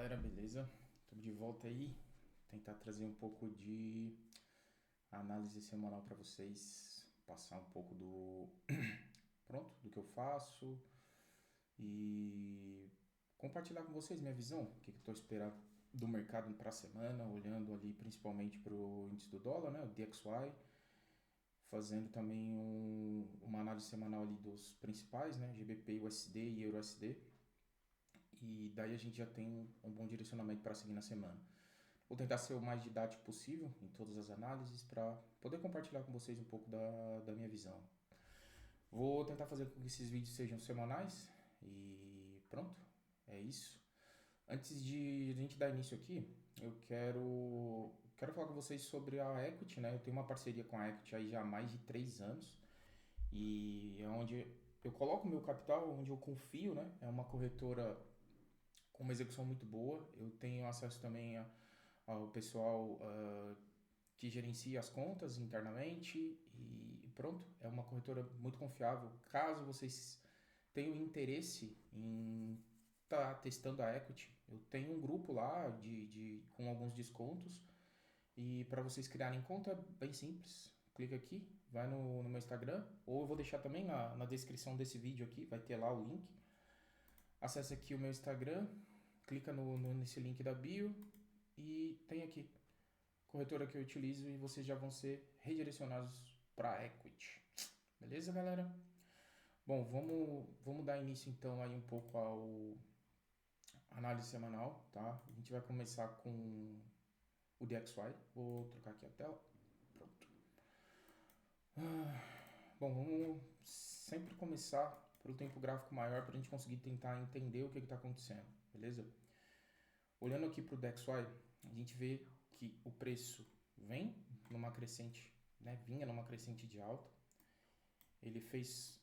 galera, beleza? Estamos de volta aí, tentar trazer um pouco de análise semanal para vocês, passar um pouco do que eu faço e compartilhar com vocês minha visão, o que eu estou esperando do mercado para a semana, olhando ali principalmente para o índice do dólar, né, o DXY, fazendo também uma análise semanal ali dos principais, né, GBP, USD e EURUSD. E daí a gente já tem um bom direcionamento para seguir na semana. Vou tentar ser o mais didático possível em todas as análises para poder compartilhar com vocês um pouco da minha visão. Vou tentar fazer com que esses vídeos sejam semanais e pronto, é isso. Antes de a gente dar início aqui, eu quero falar com vocês sobre a Equity, né? Eu tenho uma parceria com a Equity aí já há mais de 3 anos e é onde eu coloco meu capital, onde eu confio, né? É uma corretora com uma execução muito boa. Eu tenho acesso também ao pessoal que gerencia as contas internamente e pronto, é uma corretora muito confiável. Caso vocês tenham interesse em estar testando a Equity, eu tenho um grupo lá com alguns descontos e para vocês criarem conta é bem simples. Clica aqui, vai no meu Instagram, ou eu vou deixar também na descrição desse vídeo aqui, vai ter lá o link. Acesse aqui o meu Instagram, clica nesse link da bio e tem aqui corretora que eu utilizo e vocês já vão ser redirecionados para a Equity. Beleza, galera? Bom, vamos dar início então aí um pouco ao análise semanal, tá? A gente vai começar com o DXY. Vou trocar aqui a tela. Pronto. Bom, vamos sempre começar pelo tempo gráfico maior para a gente conseguir tentar entender o que está acontecendo, beleza? Olhando aqui para o DXY, a gente vê que o preço vem numa crescente, né? Vinha numa crescente de alta. Ele fez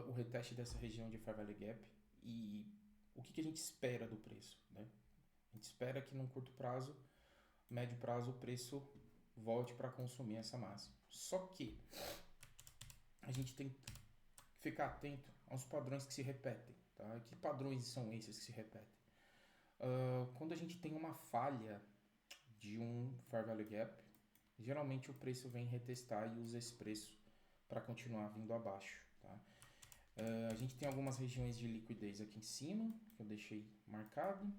o reteste dessa região de Fair Value Gap e o que a gente espera do preço, né? A gente espera que num curto prazo, médio prazo, o preço volte para consumir essa massa. Só que a gente tem que ficar atento aos padrões que se repetem, tá? Que padrões são esses que se repetem? Quando a gente tem uma falha de um Fair Value Gap, geralmente o preço vem retestar e usa esse preço para continuar vindo abaixo, tá? A gente tem algumas regiões de liquidez aqui em cima, que eu deixei marcado,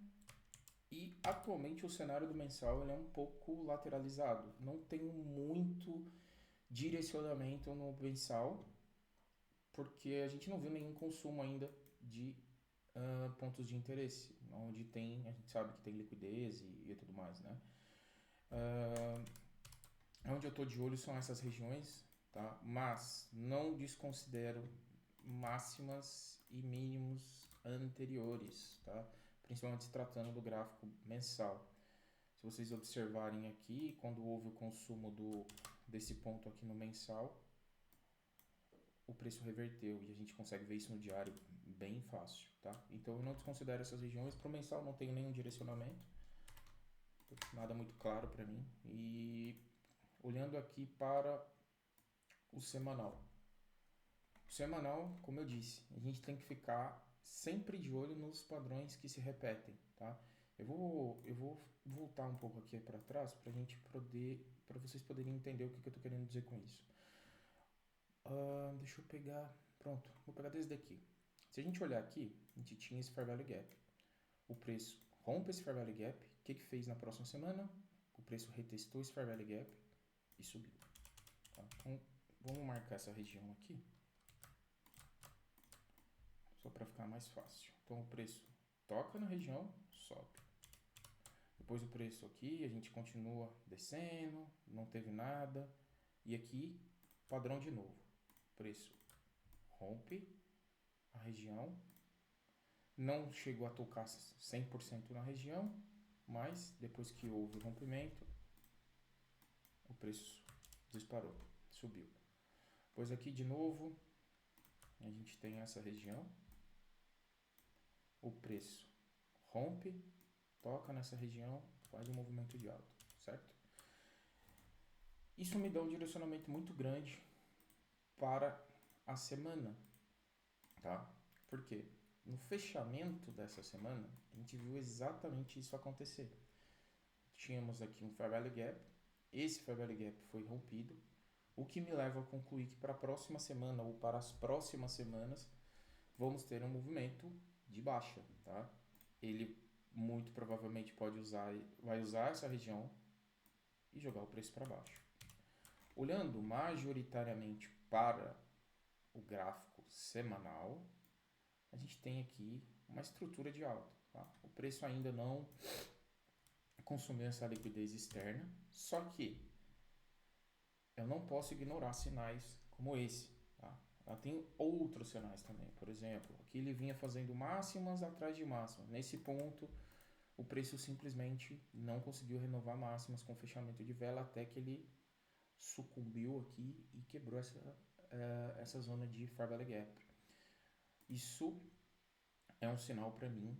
e atualmente o cenário do mensal ele é um pouco lateralizado. Não tenho muito direcionamento no mensal, porque a gente não viu nenhum consumo ainda de pontos de interesse, onde tem, a gente sabe que tem liquidez e tudo mais, né? Onde eu estou de olho são essas regiões, tá? Mas não desconsidero máximas e mínimos anteriores, tá? Principalmente se tratando do gráfico mensal. Se vocês observarem aqui, quando houve o consumo desse ponto aqui no mensal, o preço reverteu e a gente consegue ver isso no diário bem fácil, tá? Então eu não desconsidero essas regiões. Para o mensal não tenho nenhum direcionamento, nada muito claro para mim. E olhando aqui para o semanal. O semanal, como eu disse, a gente tem que ficar sempre de olho nos padrões que se repetem, tá? Eu vou voltar um pouco aqui para trás para vocês poderem entender o que eu estou querendo dizer com isso. Deixa eu pegar, pronto, vou pegar desde aqui. Se a gente olhar aqui, a gente tinha esse Fair Value Gap. O preço rompe esse Fair Value Gap. O que fez na próxima semana? O preço retestou esse Fair Value Gap e subiu. Tá? Então, vamos marcar essa região aqui, só para ficar mais fácil. Então o preço toca na região, sobe. Depois o preço aqui, a gente continua descendo, não teve nada. E aqui, padrão de novo. O preço rompe a região, não chegou a tocar 100% na região, mas depois que houve o rompimento, o preço disparou, subiu. Depois aqui de novo, a gente tem essa região, o preço rompe, toca nessa região, faz um movimento de alta, certo? Isso me dá um direcionamento muito grande para a semana, tá? Por quê? no fechamento dessa semana, a gente viu exatamente isso acontecer. Tínhamos aqui um Fair Value Gap, esse Fair Value Gap foi rompido, o que me leva a concluir que para a próxima semana ou para as próximas semanas vamos ter um movimento de baixa, tá? Ele muito provavelmente vai usar essa região e jogar o preço para baixo. Olhando majoritariamente para o gráfico semanal, a gente tem aqui uma estrutura de alta, tá? O preço ainda não consumiu essa liquidez externa, só que eu não posso ignorar sinais como esse, tá? Ela tem outros sinais também. Por exemplo, aqui ele vinha fazendo máximas atrás de máximas. Nesse ponto, o preço simplesmente não conseguiu renovar máximas com fechamento de vela até que ele sucumbiu aqui e quebrou essa zona de Fair Value Gap. Isso é um sinal para mim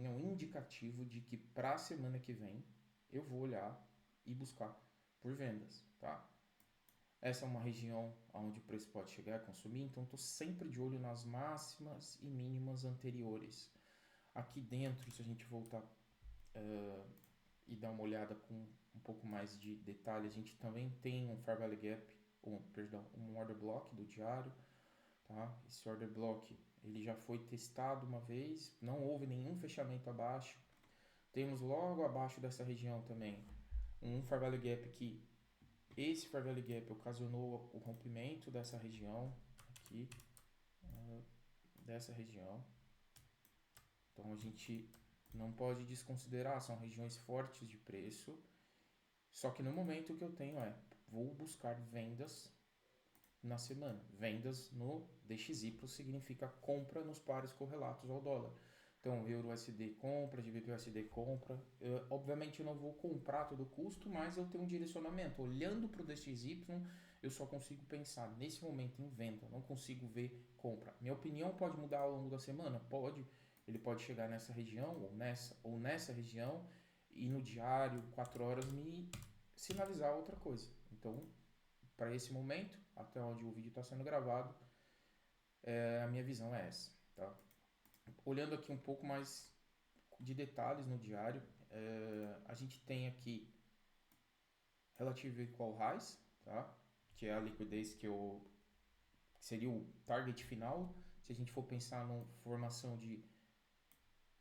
é um indicativo de que para a semana que vem eu vou olhar e buscar por vendas, tá? Essa é uma região onde o preço pode chegar a consumir, então estou sempre de olho nas máximas e mínimas anteriores. Aqui dentro, se a gente voltar e dar uma olhada com um pouco mais de detalhe, a gente também tem um Fair Value Gap, um order block do diário, tá? Esse order block ele já foi testado uma vez, não houve nenhum fechamento abaixo. Temos logo abaixo dessa região também um Fair Value Gap que esse Fair Value Gap ocasionou o rompimento dessa região aqui, dessa região. Então a gente não pode desconsiderar, são regiões fortes de preço. Só que no momento que eu tenho vou buscar vendas na semana. Vendas no DXY significa compra nos pares correlatos ao dólar. Então, Euro-USD compra, GBP-USD compra. Obviamente eu não vou comprar todo o custo, mas eu tenho um direcionamento. Olhando para o DXY, eu só consigo pensar nesse momento em venda, não consigo ver compra. Minha opinião pode mudar ao longo da semana? Pode. Ele pode chegar nessa região ou nessa região e no diário, 4 horas, me sinalizar outra coisa. Então, para esse momento, até onde o vídeo está sendo gravado, a minha visão é essa, tá? Olhando aqui um pouco mais de detalhes no diário, a gente tem aqui Relative Equal Highs, tá? Que é a liquidez que seria o target final. Se a gente for pensar na formação de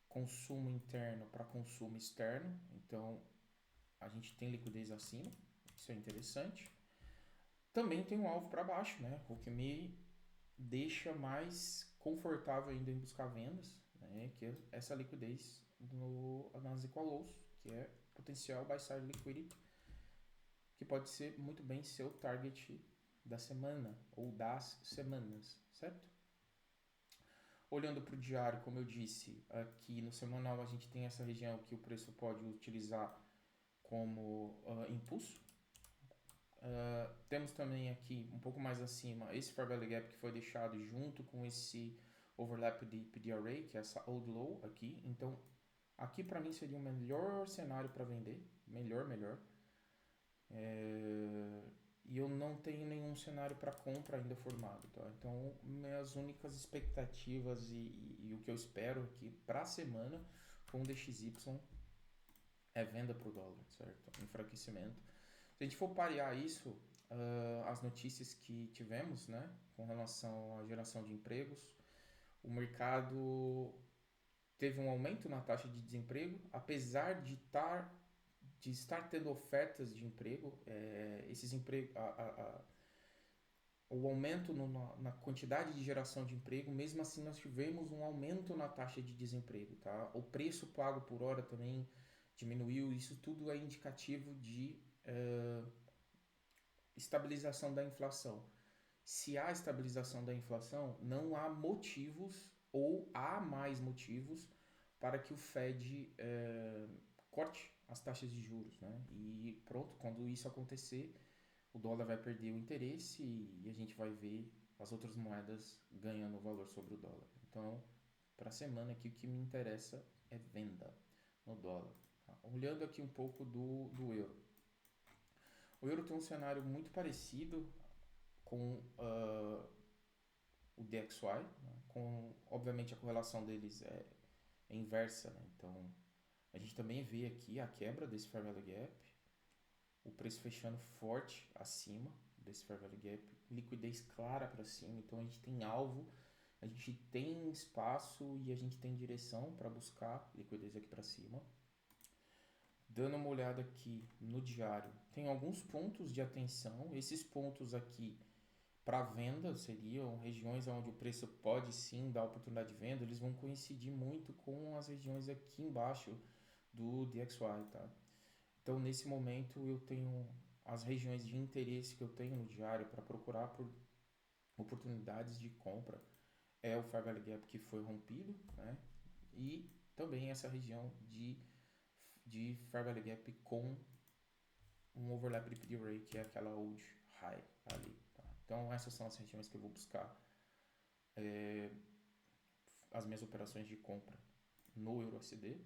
consumo interno para consumo externo, então a gente tem liquidez acima, isso é interessante. Também tem um alvo para baixo, né? O que me deixa mais confortável ainda em buscar vendas, né? Que é essa liquidez nas equal lows, que é potencial buy side liquidity, que pode ser muito bem seu target da semana ou das semanas, certo? Olhando para o diário, como eu disse, aqui no semanal a gente tem essa região que o preço pode utilizar como impulso. Temos também aqui, um pouco mais acima, esse Fair Value Gap que foi deixado junto com esse overlap de PD Array, que é essa old low aqui. Então, aqui para mim seria o melhor cenário para vender, melhor. E eu não tenho nenhum cenário para compra ainda formado, tá? Então, minhas únicas expectativas e o que eu espero aqui para a semana com o DXY é venda para o dólar, certo? Enfraquecimento. Se a gente for parear isso, as notícias que tivemos, né, com relação à geração de empregos, o mercado teve um aumento na taxa de desemprego, apesar de estar tendo ofertas de emprego, esses empregos, o aumento na quantidade de geração de emprego, mesmo assim nós tivemos um aumento na taxa de desemprego, tá? O preço pago por hora também diminuiu, isso tudo é indicativo de estabilização da inflação. Se há estabilização da inflação, não há motivos ou há mais motivos para que o Fed corte as taxas de juros, né? E pronto, quando isso acontecer, o dólar vai perder o interesse e a gente vai ver as outras moedas ganhando valor sobre o dólar. Então, para a semana aqui, o que me interessa é venda no dólar. Tá? Olhando aqui um pouco do euro. O euro tem um cenário muito parecido com o DXY, né? Obviamente a correlação deles é inversa, né? Então a gente também vê aqui a quebra desse Fair Value Gap, o preço fechando forte acima desse Fair Value Gap, liquidez clara para cima, então a gente tem alvo, a gente tem espaço e a gente tem direção para buscar liquidez aqui para cima. Dando uma olhada aqui no diário, tem alguns pontos de atenção, esses pontos aqui para venda seriam regiões onde o preço pode sim dar oportunidade de venda, eles vão coincidir muito com as regiões aqui embaixo do DXY, tá? Então, nesse momento, eu tenho as regiões de interesse que eu tenho no diário para procurar por oportunidades de compra. É o Fair Value Gap que foi rompido, né? E também essa região de Fair Value Gap com um overlap de PD-Ray, que é aquela old high ali. Tá? Então, essas são as regiões que eu vou buscar as minhas operações de compra no EURUSD.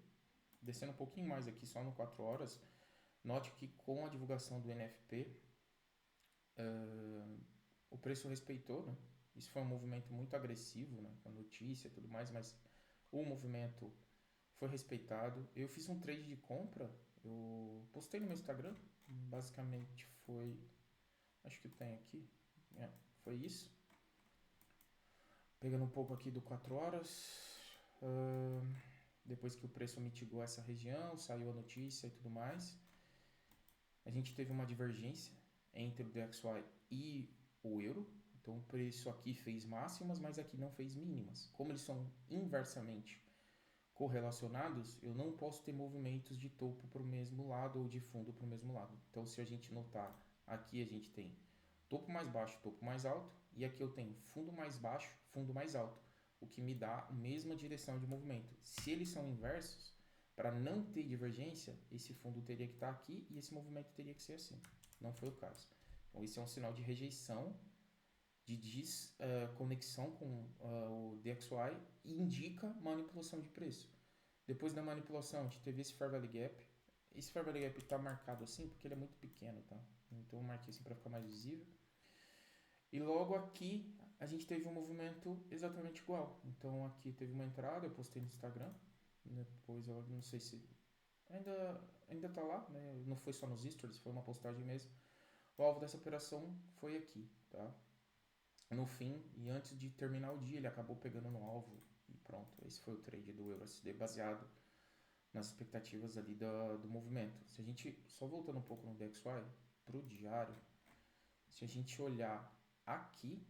Descendo um pouquinho mais aqui, só no 4 horas, note que com a divulgação do NFP, o preço respeitou, né? Isso foi um movimento muito agressivo, né? Com a notícia e tudo mais, mas o movimento foi respeitado. Eu fiz um trade de compra, eu postei no meu Instagram, basicamente foi, acho que tem aqui, foi isso. Pegando um pouco aqui do 4 horas, depois que o preço mitigou essa região, saiu a notícia e tudo mais, a gente teve uma divergência entre o DXY e o euro. Então o preço aqui fez máximas, mas aqui não fez mínimas. Como eles são inversamente correlacionados, eu não posso ter movimentos de topo para o mesmo lado ou de fundo para o mesmo lado. Então se a gente notar, aqui a gente tem topo mais baixo, topo mais alto, e aqui eu tenho fundo mais baixo, fundo mais alto, o que me dá a mesma direção de movimento. Se eles são inversos, para não ter divergência, esse fundo teria que estar aqui e esse movimento teria que ser assim. Não foi o caso. Então, isso é um sinal de rejeição, de desconexão com o DXY e indica manipulação de preço. Depois da manipulação, a gente teve esse Fair Value Gap. Esse Fair Value Gap está marcado assim porque ele é muito pequeno, tá? Então, eu marquei assim para ficar mais visível. E logo aqui, a gente teve um movimento exatamente igual. Então, aqui teve uma entrada, eu postei no Instagram. Depois, eu não sei se ainda tá lá, né? Não foi só nos stories, foi uma postagem mesmo. O alvo dessa operação foi aqui, tá? No fim, e antes de terminar o dia, ele acabou pegando no alvo e pronto. Esse foi o trade do EURUSD baseado nas expectativas ali do movimento. Se a gente, só voltando um pouco no DXY, pro diário, se a gente olhar aqui,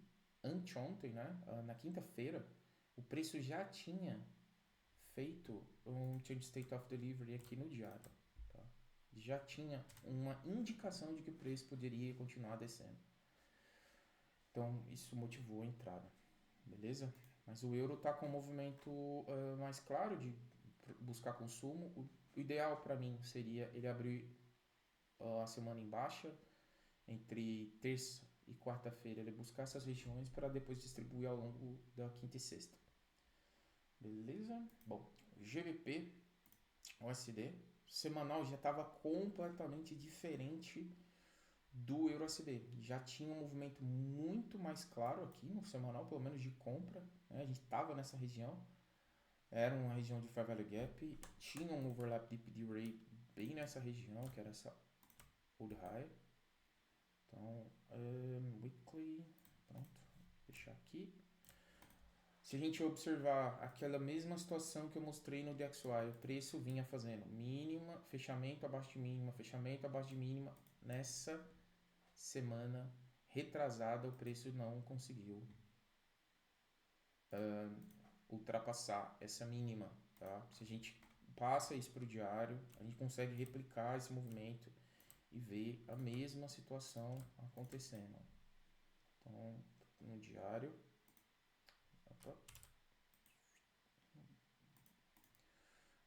anteontem, né? Na quinta-feira, o preço já tinha feito um change state of delivery aqui no diário. Tá? Já tinha uma indicação de que o preço poderia continuar descendo. Então, isso motivou a entrada. Beleza? Mas o euro está com um movimento mais claro de buscar consumo. O ideal para mim seria ele abrir a semana em baixa, entre terça e quarta-feira ele buscar essas regiões para depois distribuir ao longo da quinta e sexta. Beleza? Bom, GBP, USD, semanal já estava completamente diferente do EURUSD. Já tinha um movimento muito mais claro aqui no semanal, pelo menos de compra, né? A gente estava nessa região, era uma região de Fair Value Gap, tinha um overlap de PD-Ray bem nessa região, que era essa old high. Então, weekly, pronto, vou fechar aqui. Se a gente observar aquela mesma situação que eu mostrei no DXY, o preço vinha fazendo mínima, fechamento abaixo de mínima, fechamento abaixo de mínima. Nessa semana retrasada, o preço não conseguiu ultrapassar essa mínima. Tá? Se a gente passa isso para o diário, a gente consegue replicar esse movimento e ver a mesma situação acontecendo. Então, no diário,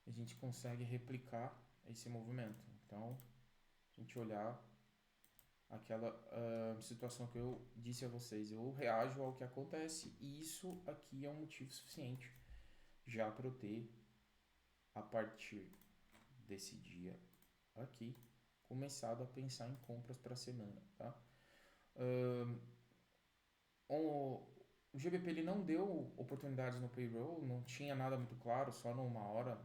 a gente consegue replicar esse movimento. Então, a gente olhar aquela situação que eu disse a vocês, eu reajo ao que acontece e isso aqui é um motivo suficiente já para eu ter, a partir desse dia aqui, começado a pensar em compras para a semana, tá? O o GBP ele não deu oportunidades no payroll, não tinha nada muito claro, só numa hora.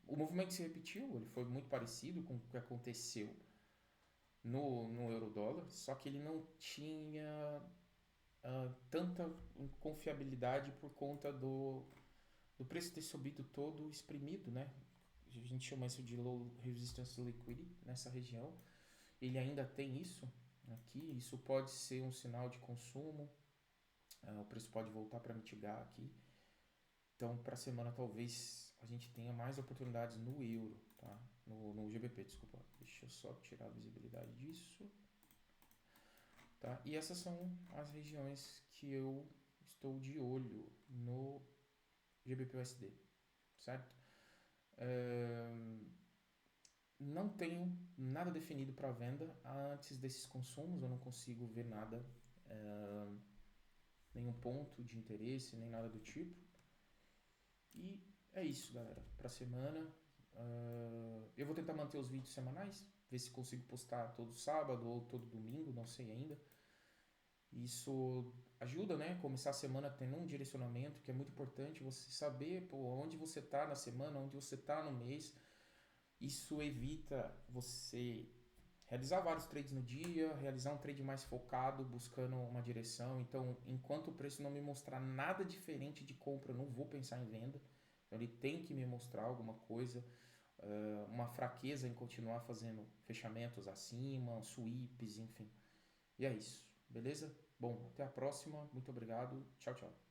O movimento se repetiu, ele foi muito parecido com o que aconteceu no euro-dólar, só que ele não tinha tanta confiabilidade por conta do preço ter subido todo exprimido, né? A gente chama isso de low resistance liquidity nessa região. Ele ainda tem isso aqui, isso pode ser um sinal de consumo, o preço pode voltar para mitigar aqui. Então, para a semana, talvez a gente tenha mais oportunidades no euro, tá? No GBP, desculpa. Deixa eu só tirar a visibilidade disso. Tá? E essas são as regiões que eu estou de olho no GBP-USD, certo? Não tenho nada definido para venda antes desses consumos, eu não consigo ver nada, nenhum ponto de interesse, nem nada do tipo. E é isso, galera. Para a semana, eu vou tentar manter os vídeos semanais, ver se consigo postar todo sábado ou todo domingo, não sei ainda. Isso ajuda, né? Começar a semana tendo um direcionamento, que é muito importante você saber onde você está na semana, onde você está no mês. Isso evita você realizar vários trades no dia, realizar um trade mais focado, buscando uma direção. Então, enquanto o preço não me mostrar nada diferente de compra, eu não vou pensar em venda. Então, ele tem que me mostrar alguma coisa, uma fraqueza em continuar fazendo fechamentos acima, sweeps, enfim. E é isso, beleza? Bom, até a próxima. Muito obrigado. Tchau, tchau.